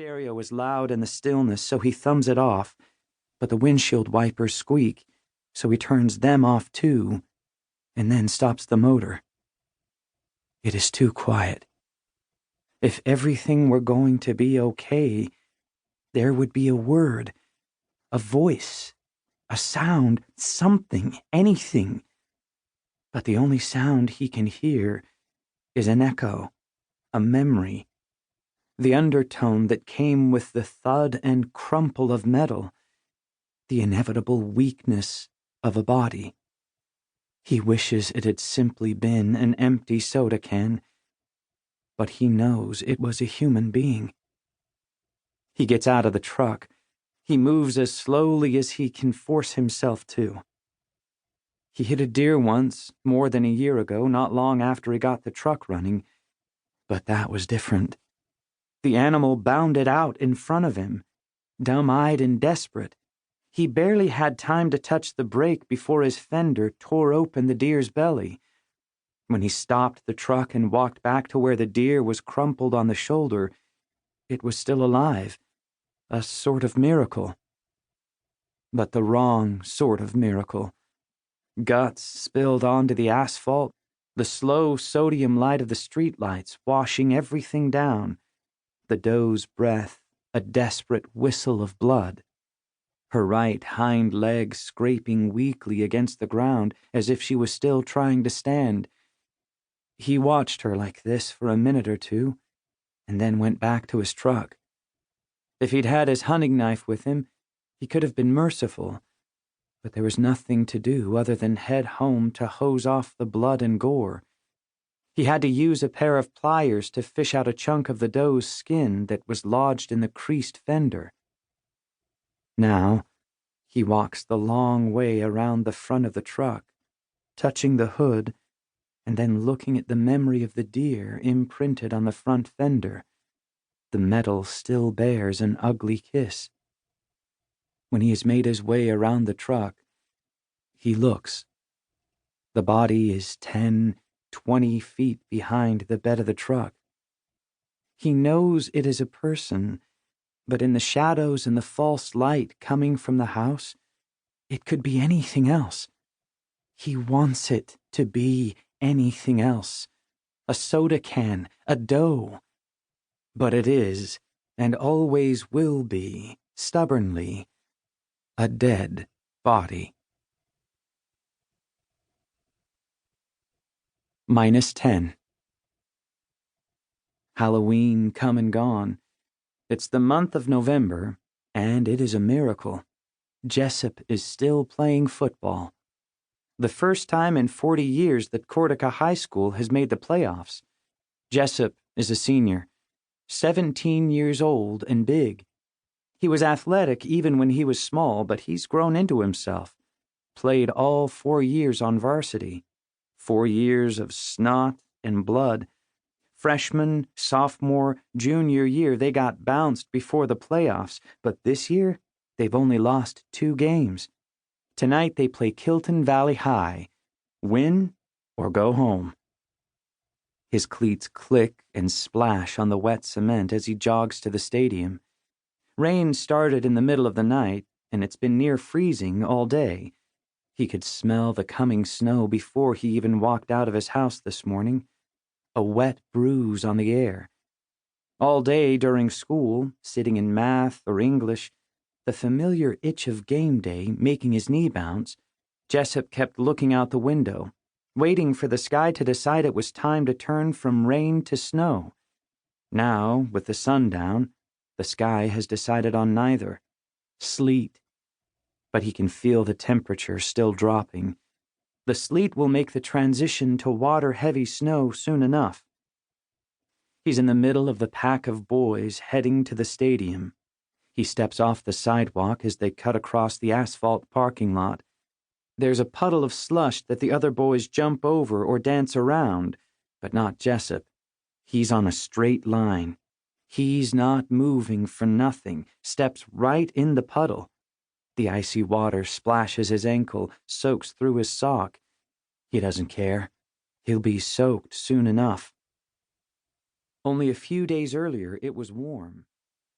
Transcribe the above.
stereo is loud in the stillness, so he thumbs it off, but the windshield wipers squeak, so he turns them off too, and then stops the motor. It is too quiet. If everything were going to be okay, there would be a word, a voice, a sound, something, anything. But the only sound he can hear is an echo, a memory, the undertone that came with the thud and crumple of metal, the inevitable weakness of a body. He wishes it had simply been an empty soda can, but he knows it was a human being. He gets out of the truck. He moves as slowly as he can force himself to. He hit a deer once, more than a year ago, not long after he got the truck running, but that was different. The animal bounded out in front of him, dumb-eyed and desperate. He barely had time to touch the brake before his fender tore open the deer's belly. When he stopped the truck and walked back to where the deer was crumpled on the shoulder, it was still alive, a sort of miracle. But the wrong sort of miracle. Guts spilled onto the asphalt, the slow sodium light of the streetlights washing everything down, the doe's breath, a desperate whistle of blood, her right hind leg scraping weakly against the ground as if she was still trying to stand. He watched her like this for a minute or two, and then went back to his truck. If he'd had his hunting knife with him, he could have been merciful, but there was nothing to do other than head home to hose off the blood and gore. He had to use a pair of pliers to fish out a chunk of the doe's skin that was lodged in the creased fender. Now, he walks the long way around the front of the truck, touching the hood, and then looking at the memory of the deer imprinted on the front fender. The metal still bears an ugly kiss. When he has made his way around the truck, he looks. The body is 10, 20 feet behind the bed of the truck. He knows it is a person, but in the shadows and the false light coming from the house, it could be anything else. He wants it to be anything else. A soda can, a doe. But it is, and always will be, stubbornly, a dead body. -10. Halloween come and gone. It's the month of November, and it is a miracle. Jessup is still playing football. The first time in 40 years that Corsica High School has made the playoffs. Jessup is a senior, 17 years old and big. He was athletic even when he was small, but he's grown into himself. Played all 4 years on varsity. 4 years of snot and blood. Freshman, sophomore, junior year, they got bounced before the playoffs, but this year, they've only lost 2 games. Tonight they play Kilton Valley High. Win or go home. His cleats click and splash on the wet cement as he jogs to the stadium. Rain started in the middle of the night, and it's been near freezing all day. He could smell the coming snow before he even walked out of his house this morning. A wet bruise on the air. All day during school, sitting in math or English, the familiar itch of game day making his knee bounce, Jessup kept looking out the window, waiting for the sky to decide it was time to turn from rain to snow. Now, with the sun down, the sky has decided on neither. Sleet. But he can feel the temperature still dropping. The sleet will make the transition to water-heavy snow soon enough. He's in the middle of the pack of boys heading to the stadium. He steps off the sidewalk as they cut across the asphalt parking lot. There's a puddle of slush that the other boys jump over or dance around, but not Jessup. He's on a straight line. He's not moving for nothing, steps right in the puddle. The icy water splashes his ankle, soaks through his sock. He doesn't care. He'll be soaked soon enough. Only a few days earlier, it was warm.